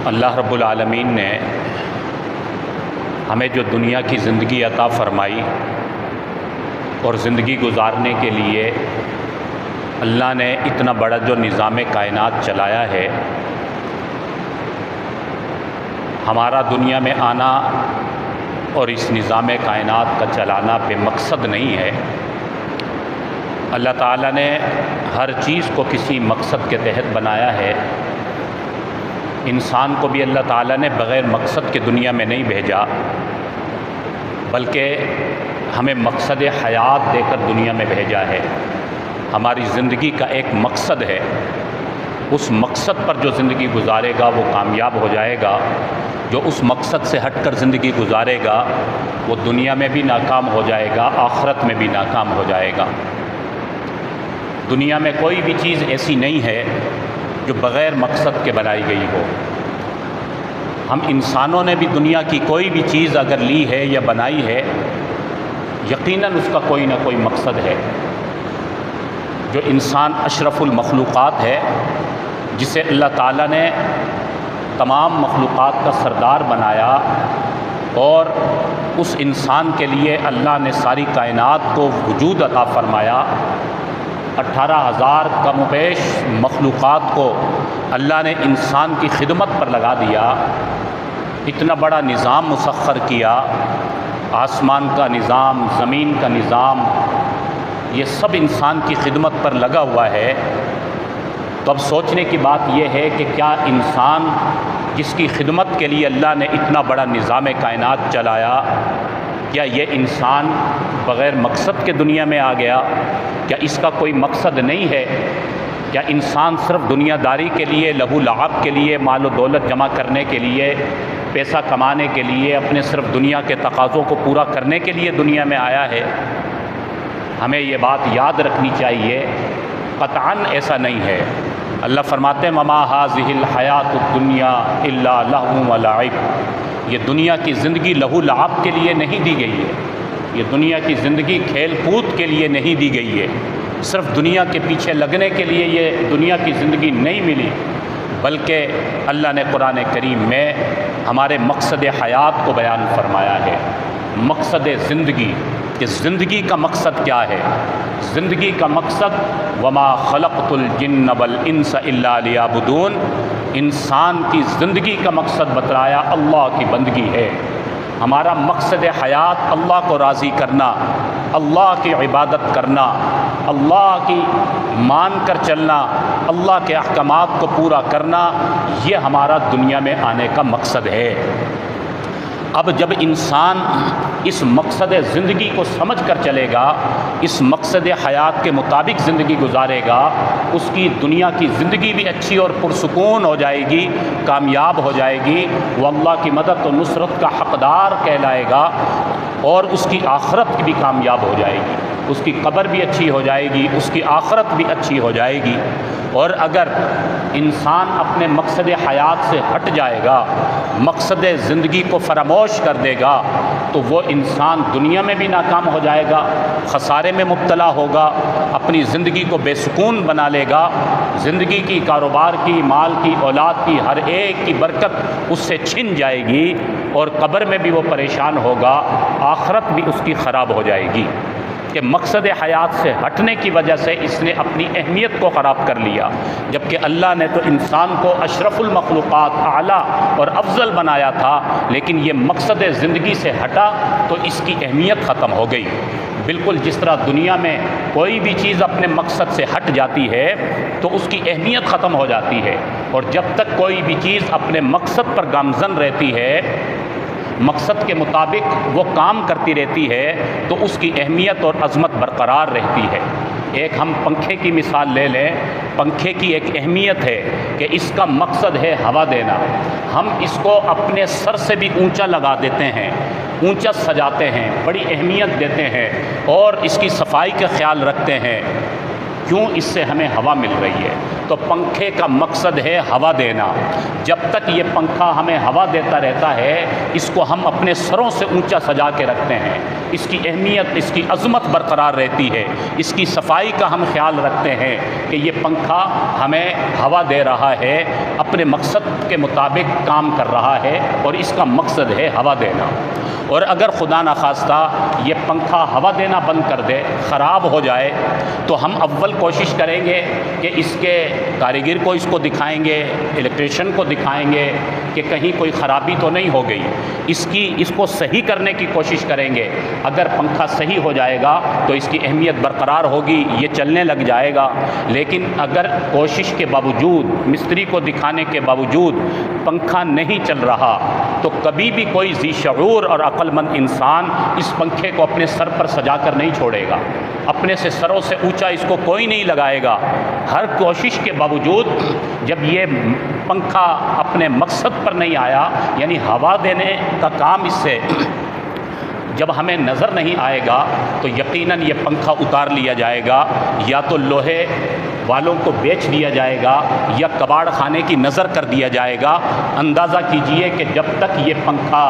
اللہ رب العالمین نے ہمیں جو دنیا کی زندگی عطا فرمائی اور زندگی گزارنے کے لیے اللہ نے اتنا بڑا جو نظام کائنات چلایا ہے، ہمارا دنیا میں آنا اور اس نظام کائنات کا چلانا بے مقصد نہیں ہے۔ اللہ تعالیٰ نے ہر چیز کو کسی مقصد کے تحت بنایا ہے۔ انسان کو بھی اللہ تعالیٰ نے بغیر مقصد کے دنیا میں نہیں بھیجا، بلکہ ہمیں مقصد حیات دے کر دنیا میں بھیجا ہے۔ ہماری زندگی کا ایک مقصد ہے، اس مقصد پر جو زندگی گزارے گا وہ کامیاب ہو جائے گا، جو اس مقصد سے ہٹ کر زندگی گزارے گا وہ دنیا میں بھی ناکام ہو جائے گا، آخرت میں بھی ناکام ہو جائے گا۔ دنیا میں کوئی بھی چیز ایسی نہیں ہے جو بغیر مقصد کے بنائی گئی ہو۔ ہم انسانوں نے بھی دنیا کی کوئی بھی چیز اگر لی ہے یا بنائی ہے، یقیناً اس کا کوئی نہ کوئی مقصد ہے۔ جو انسان اشرف المخلوقات ہے، جسے اللہ تعالیٰ نے تمام مخلوقات کا سردار بنایا، اور اس انسان کے لیے اللہ نے ساری کائنات کو وجود عطا فرمایا۔ 18,000 کم و بیش مخلوقات کو اللہ نے انسان کی خدمت پر لگا دیا، اتنا بڑا نظام مسخر کیا، آسمان کا نظام، زمین کا نظام، یہ سب انسان کی خدمت پر لگا ہوا ہے۔ تو اب سوچنے کی بات یہ ہے کہ کیا انسان جس کی خدمت کے لیے اللہ نے اتنا بڑا نظام کائنات چلایا، کیا یہ انسان بغیر مقصد کے دنیا میں آ گیا؟ کیا اس کا کوئی مقصد نہیں ہے؟ کیا انسان صرف دنیا داری کے لیے، لہو لعب کے لیے، مال و دولت جمع کرنے کے لیے، پیسہ کمانے کے لیے، اپنے صرف دنیا کے تقاضوں کو پورا کرنے کے لیے دنیا میں آیا ہے؟ ہمیں یہ بات یاد رکھنی چاہیے، قطعاً ایسا نہیں ہے۔ اللہ فرماتے ہیں وَمَا هَٰذِهِ الْحَيَاةُ الدُّنْيَا إِلَّا لَهْوٌ وَلَعِبٌ۔ یہ دنیا کی زندگی لہو لعب کے لیے نہیں دی گئی ہے، یہ دنیا کی زندگی کھیل کود کے لیے نہیں دی گئی ہے، صرف دنیا کے پیچھے لگنے کے لیے یہ دنیا کی زندگی نہیں ملی، بلکہ اللہ نے قرآن کریم میں ہمارے مقصد حیات کو بیان فرمایا ہے۔ مقصد زندگی، کہ زندگی کا مقصد کیا ہے؟ زندگی کا مقصد وما خلقت الجن والانس الا لیعبدون، انسان کی زندگی کا مقصد بتلایا اللہ کی بندگی ہے۔ ہمارا مقصد حیات اللہ کو راضی کرنا، اللہ کی عبادت کرنا، اللہ کی مان کر چلنا، اللہ کے احکامات کو پورا کرنا، یہ ہمارا دنیا میں آنے کا مقصد ہے۔ اب جب انسان اس مقصد زندگی کو سمجھ کر چلے گا، اس مقصد حیات کے مطابق زندگی گزارے گا، اس کی دنیا کی زندگی بھی اچھی اور پرسکون ہو جائے گی، کامیاب ہو جائے گی، وہ اللہ کی مدد و نصرت کا حقدار کہلائے گا، اور اس کی آخرت بھی کامیاب ہو جائے گی، اس کی قبر بھی اچھی ہو جائے گی، اس کی آخرت بھی اچھی ہو جائے گی۔ اور اگر انسان اپنے مقصد حیات سے ہٹ جائے گا، مقصد زندگی کو فراموش کر دے گا، تو وہ انسان دنیا میں بھی ناکام ہو جائے گا، خسارے میں مبتلا ہوگا، اپنی زندگی کو بے سکون بنا لے گا، زندگی کی، کاروبار کی، مال کی، اولاد کی، ہر ایک کی برکت اس سے چھن جائے گی، اور قبر میں بھی وہ پریشان ہوگا، آخرت بھی اس کی خراب ہو جائے گی۔ کہ مقصد حیات سے ہٹنے کی وجہ سے اس نے اپنی اہمیت کو خراب کر لیا، جبکہ اللہ نے تو انسان کو اشرف المخلوقات، اعلیٰ اور افضل بنایا تھا، لیکن یہ مقصد زندگی سے ہٹا تو اس کی اہمیت ختم ہو گئی۔ بالکل جس طرح دنیا میں کوئی بھی چیز اپنے مقصد سے ہٹ جاتی ہے تو اس کی اہمیت ختم ہو جاتی ہے، اور جب تک کوئی بھی چیز اپنے مقصد پر گامزن رہتی ہے، مقصد کے مطابق وہ کام کرتی رہتی ہے، تو اس کی اہمیت اور عظمت برقرار رہتی ہے۔ ایک ہم پنکھے کی مثال لے لیں، پنکھے کی ایک اہمیت ہے کہ اس کا مقصد ہے ہوا دینا، ہم اس کو اپنے سر سے بھی اونچا لگا دیتے ہیں، اونچا سجاتے ہیں، بڑی اہمیت دیتے ہیں، اور اس کی صفائی کا خیال رکھتے ہیں، کیوں؟ اس سے ہمیں ہوا مل رہی ہے۔ تو پنکھے کا مقصد ہے ہوا دینا۔ جب تک یہ پنکھا ہمیں ہوا دیتا رہتا ہے، اس کو ہم اپنے سروں سے اونچا سجا کے رکھتے ہیں، اس کی اہمیت، اس کی عظمت برقرار رہتی ہے، اس کی صفائی کا ہم خیال رکھتے ہیں کہ یہ پنکھا ہمیں ہوا دے رہا ہے، اپنے مقصد کے مطابق کام کر رہا ہے، اور اس کا مقصد ہے ہوا دینا۔ اور اگر خدا نخواستہ یہ پنکھا ہوا دینا بند کر دے، خراب ہو جائے، تو ہم اول کوشش کریں گے کہ اس کے کاریگر کو اس کو دکھائیں گے، الیکٹریشین کو دکھائیں گے کہ کہیں کوئی خرابی تو نہیں ہو گئی، اس کو صحیح کرنے کی کوشش کریں گے۔ اگر پنکھا صحیح ہو جائے گا تو اس کی اہمیت برقرار ہوگی، یہ چلنے لگ جائے گا۔ لیکن اگر کوشش کے باوجود، مستری کو دکھانے کے باوجود پنکھا نہیں چل رہا، تو کبھی بھی کوئی ذی شعور اور عقل مند انسان اس پنکھے کو اپنے سر پر سجا کر نہیں چھوڑے گا، اپنے سے سروں سے اونچا اس کو کوئی نہیں لگائے گا۔ ہر کوشش کے باوجود جب یہ پنکھا اپنے مقصد پر نہیں آیا، یعنی ہوا دینے کا کام اس سے جب ہمیں نظر نہیں آئے گا، تو یقیناً یہ پنکھا اتار لیا جائے گا، یا تو لوہے والوں کو بیچ دیا جائے گا، یا کباڑ خانے کی نظر کر دیا جائے گا۔ اندازہ کیجئے کہ جب تک یہ پنکھا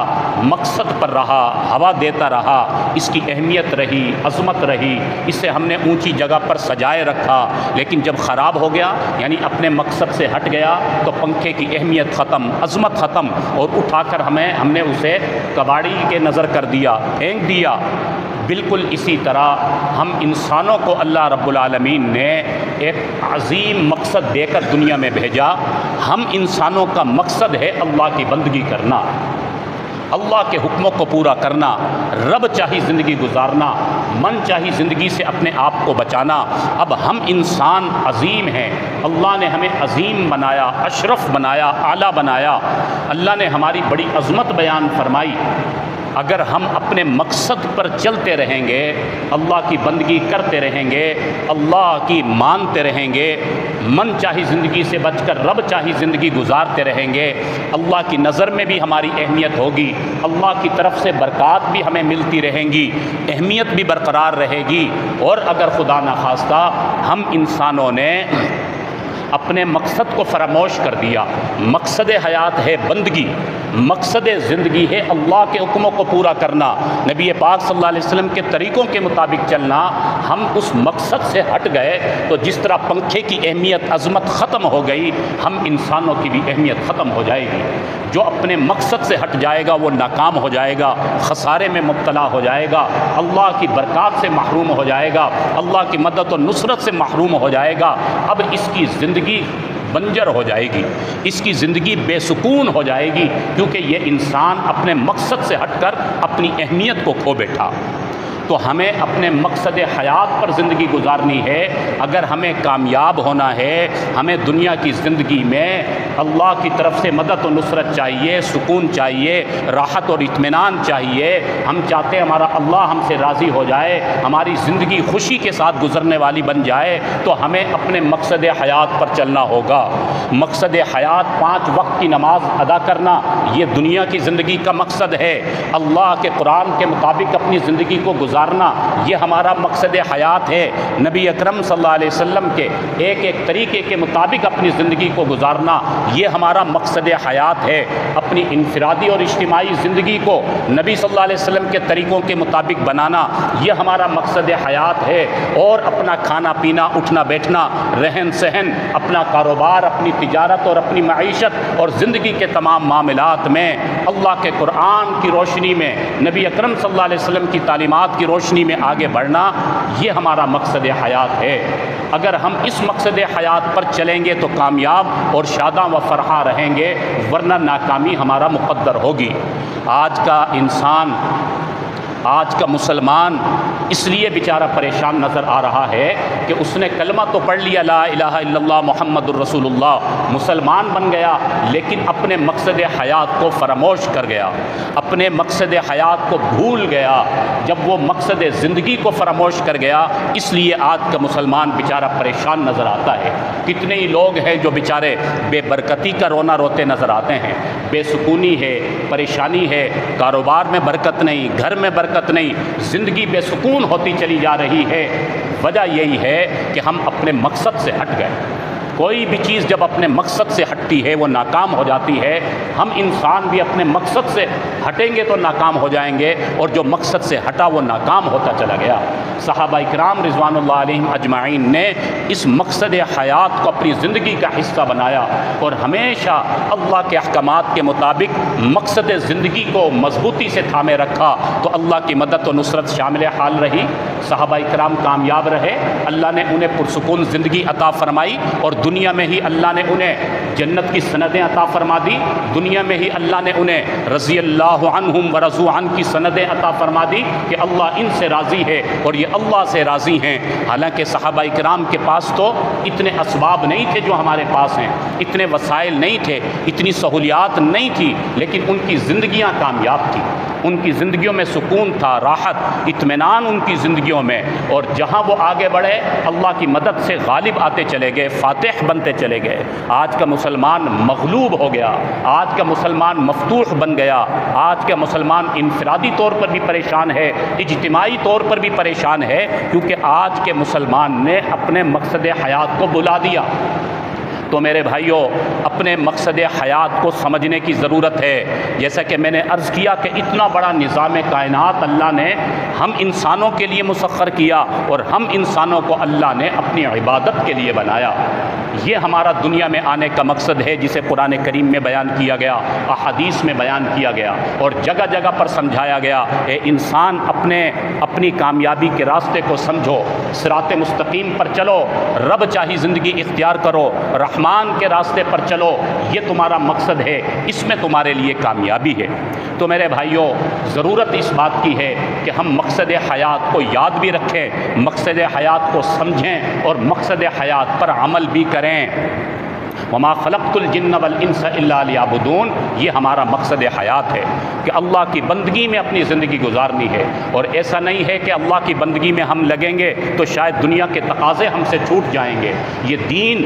مقصد پر رہا، ہوا دیتا رہا، اس کی اہمیت رہی، عظمت رہی، اسے ہم نے اونچی جگہ پر سجائے رکھا، لیکن جب خراب ہو گیا، یعنی اپنے مقصد سے ہٹ گیا، تو پنکھے کی اہمیت ختم، عظمت ختم، اور اٹھا کر ہم نے اسے کباڑی کے نظر کر دیا، پھینک دیا۔ بالکل اسی طرح ہم انسانوں کو اللہ رب العالمین نے ایک عظیم مقصد دے کر دنیا میں بھیجا۔ ہم انسانوں کا مقصد ہے اللہ کی بندگی کرنا، اللہ کے حکموں کو پورا کرنا، رب چاہی زندگی گزارنا، من چاہی زندگی سے اپنے آپ کو بچانا۔ اب ہم انسان عظیم ہیں، اللہ نے ہمیں عظیم بنایا، اشرف بنایا، اعلیٰ بنایا، اللہ نے ہماری بڑی عظمت بیان فرمائی۔ اگر ہم اپنے مقصد پر چلتے رہیں گے، اللہ کی بندگی کرتے رہیں گے، اللہ کی مانتے رہیں گے، من چاہی زندگی سے بچ کر رب چاہی زندگی گزارتے رہیں گے، اللہ کی نظر میں بھی ہماری اہمیت ہوگی، اللہ کی طرف سے برکات بھی ہمیں ملتی رہیں گی، اہمیت بھی برقرار رہے گی۔ اور اگر خدا نخواستہ ہم انسانوں نے اپنے مقصد کو فراموش کر دیا، مقصد حیات ہے بندگی، مقصد زندگی ہے اللہ کے حکموں کو پورا کرنا، نبی پاک صلی اللہ علیہ وسلم کے طریقوں کے مطابق چلنا، ہم اس مقصد سے ہٹ گئے تو جس طرح پنکھے کی اہمیت، عظمت ختم ہو گئی، ہم انسانوں کی بھی اہمیت ختم ہو جائے گی۔ جو اپنے مقصد سے ہٹ جائے گا وہ ناکام ہو جائے گا، خسارے میں مبتلا ہو جائے گا، اللہ کی برکات سے محروم ہو جائے گا، اللہ کی مدد و نصرت سے محروم ہو جائے گا۔ اب اس کی زندگی بنجر ہو جائے گی، اس کی زندگی بے سکون ہو جائے گی، کیونکہ یہ انسان اپنے مقصد سے ہٹ کر اپنی اہمیت کو کھو بیٹھا۔ تو ہمیں اپنے مقصد حیات پر زندگی گزارنی ہے۔ اگر ہمیں کامیاب ہونا ہے، ہمیں دنیا کی زندگی میں اللہ کی طرف سے مدد و نصرت چاہیے، سکون چاہیے، راحت اور اطمینان چاہیے۔ ہم چاہتے ہیں ہمارا اللہ ہم سے راضی ہو جائے، ہماری زندگی خوشی کے ساتھ گزرنے والی بن جائے، تو ہمیں اپنے مقصد حیات پر چلنا ہوگا۔ مقصد حیات 5 وقت کی نماز ادا کرنا، یہ دنیا کی زندگی کا مقصد ہے۔ اللہ کے قرآن کے مطابق اپنی زندگی کو گزارنا، یہ ہمارا مقصد حیات ہے۔ نبی اکرم صلی اللہ علیہ وسلم کے ایک طریقے کے مطابق اپنی زندگی کو گزارنا، یہ ہمارا مقصد حیات ہے۔ اپنی انفرادی اور اجتماعی زندگی کو نبی صلی اللہ علیہ وسلم کے طریقوں کے مطابق بنانا، یہ ہمارا مقصد حیات ہے۔ اور اپنا کھانا پینا، اٹھنا بیٹھنا، رہن سہن، اپنا کاروبار، اپنی تجارت اور اپنی معیشت اور زندگی کے تمام معاملات میں اللہ کے قرآن کی روشنی میں، نبی اکرم صلی اللہ علیہ وسلم کی تعلیمات کی روشنی میں آگے بڑھنا، یہ ہمارا مقصد حیات ہے۔ اگر ہم اس مقصد حیات پر چلیں گے تو کامیاب اور شاداں و فرحاں رہیں گے، ورنہ ناکامی ہمارا مقدر ہوگی۔ آج کا انسان، آج کا مسلمان اس لیے بیچارہ پریشان نظر آ رہا ہے کہ اس نے کلمہ تو پڑھ لیا، لا الہ الا اللہ محمد الرسول اللہ، مسلمان بن گیا، لیکن اپنے مقصد حیات کو فراموش کر گیا، اپنے مقصد حیات کو بھول گیا۔ جب وہ مقصد زندگی کو فراموش کر گیا، اس لیے آج کا مسلمان بیچارہ پریشان نظر آتا ہے۔ کتنے ہی لوگ ہیں جو بیچارے بے برکتی کا رونا روتے نظر آتے ہیں، بے سکونی ہے، پریشانی ہے، کاروبار میں برکت نہیں، گھر میں برکت نہیں، زندگی بے سکون ہوتی چلی جا رہی ہے۔ وجہ یہی ہے کہ ہم اپنے مقصد سے ہٹ گئے۔ کوئی بھی چیز جب اپنے مقصد سے ہٹتی ہے وہ ناکام ہو جاتی ہے۔ ہم انسان بھی اپنے مقصد سے ہٹیں گے تو ناکام ہو جائیں گے، اور جو مقصد سے ہٹا وہ ناکام ہوتا چلا گیا۔ صحابہ اکرام رضوان اللہ علیہم اجمعین نے اس مقصد حیات کو اپنی زندگی کا حصہ بنایا، اور ہمیشہ اللہ کے احکامات کے مطابق مقصد زندگی کو مضبوطی سے تھامے رکھا، تو اللہ کی مدد و نصرت شامل حال رہی۔ صحابہ اکرام کامیاب رہے، اللہ نے انہیں پرسکون زندگی عطا فرمائی، اور دنیا میں ہی اللہ نے انہیں جنت کی سندیں عطا فرما دی، دنیا میں ہی اللہ نے انہیں رضی اللہ عنہم ورضوا عنہ کی سندیں عطا فرما دی کہ اللہ ان سے راضی ہے اور یہ اللہ سے راضی ہیں۔ حالانکہ صحابہ اکرام کے پاس تو اتنے اسباب نہیں تھے جو ہمارے پاس ہیں، اتنے وسائل نہیں تھے، اتنی سہولیات نہیں تھی، لیکن ان کی زندگیاں کامیاب تھیں، ان کی زندگیوں میں سکون تھا، راحت، اطمینان ان کی زندگیوں میں، اور جہاں وہ آگے بڑھے اللہ کی مدد سے غالب آتے چلے گئے، فاتح بنتے چلے گئے۔ آج کا مسلمان مغلوب ہو گیا، آج کا مسلمان مفتوح بن گیا، آج کا مسلمان انفرادی طور پر بھی پریشان ہے، اجتماعی طور پر بھی پریشان ہے، کیونکہ آج کے مسلمان نے اپنے مقصد حیات کو بلا دیا۔ تو میرے بھائیوں، اپنے مقصد حیات کو سمجھنے کی ضرورت ہے۔ جیسا کہ میں نے عرض کیا کہ اتنا بڑا نظام کائنات اللہ نے ہم انسانوں کے لیے مسخر کیا، اور ہم انسانوں کو اللہ نے اپنی عبادت کے لیے بنایا۔ یہ ہمارا دنیا میں آنے کا مقصد ہے، جسے قرآن کریم میں بیان کیا گیا، احادیث میں بیان کیا گیا، اور جگہ جگہ پر سمجھایا گیا۔ اے انسان، اپنی کامیابی کے راستے کو سمجھو، صراط مستقیم پر چلو، رب چاہی زندگی اختیار کرو، رحمان کے راستے پر چلو، یہ تمہارا مقصد ہے، اس میں تمہارے لیے کامیابی ہے۔ تو میرے بھائیوں، ضرورت اس بات کی ہے کہ ہم مقصد حیات کو یاد بھی رکھیں، مقصد حیات کو سمجھیں، اور مقصد حیات پر عمل بھی کریں۔ وما خلقت الجن والانس الا لیعبدون، یہ ہمارا مقصد حیات ہے کہ اللہ کی بندگی میں اپنی زندگی گزارنی ہے، اور ایسا نہیں ہے کہ اللہ کی بندگی میں ہم لگیں گے تو شاید دنیا کے تقاضے ہم سے چھوٹ جائیں گے۔ یہ دین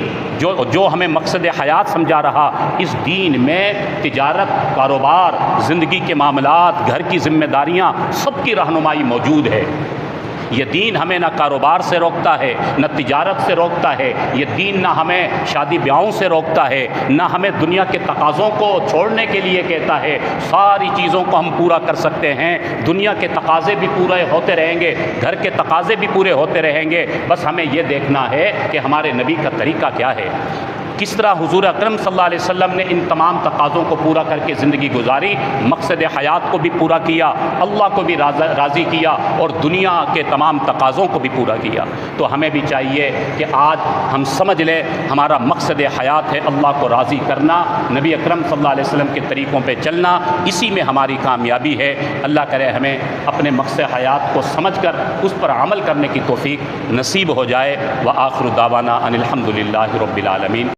جو ہمیں مقصد حیات سمجھا رہا، اس دین میں تجارت، کاروبار، زندگی کے معاملات، گھر کی ذمہ داریاں، سب کی رہنمائی موجود ہے۔ یہ دین ہمیں نہ کاروبار سے روکتا ہے، نہ تجارت سے روکتا ہے، یہ دین نہ ہمیں شادی بیاہوں سے روکتا ہے، نہ ہمیں دنیا کے تقاضوں کو چھوڑنے کے لیے کہتا ہے۔ ساری چیزوں کو ہم پورا کر سکتے ہیں، دنیا کے تقاضے بھی پورے ہوتے رہیں گے، گھر کے تقاضے بھی پورے ہوتے رہیں گے، بس ہمیں یہ دیکھنا ہے کہ ہمارے نبی کا طریقہ کیا ہے، کس طرح حضور اکرم صلی اللہ علیہ وسلم نے ان تمام تقاضوں کو پورا کر کے زندگی گزاری، مقصد حیات کو بھی پورا کیا، اللہ کو بھی راضی کیا، اور دنیا کے تمام تقاضوں کو بھی پورا کیا۔ تو ہمیں بھی چاہیے کہ آج ہم سمجھ لیں ہمارا مقصد حیات ہے اللہ کو راضی کرنا، نبی اکرم صلی اللہ علیہ وسلم کے طریقوں پہ چلنا، اسی میں ہماری کامیابی ہے۔ اللہ کرے ہمیں اپنے مقصد حیات کو سمجھ کر اس پر عمل کرنے کی توفیق نصیب ہو جائے۔ وآخر دعوانا ان الحمد للہ رب العالمین۔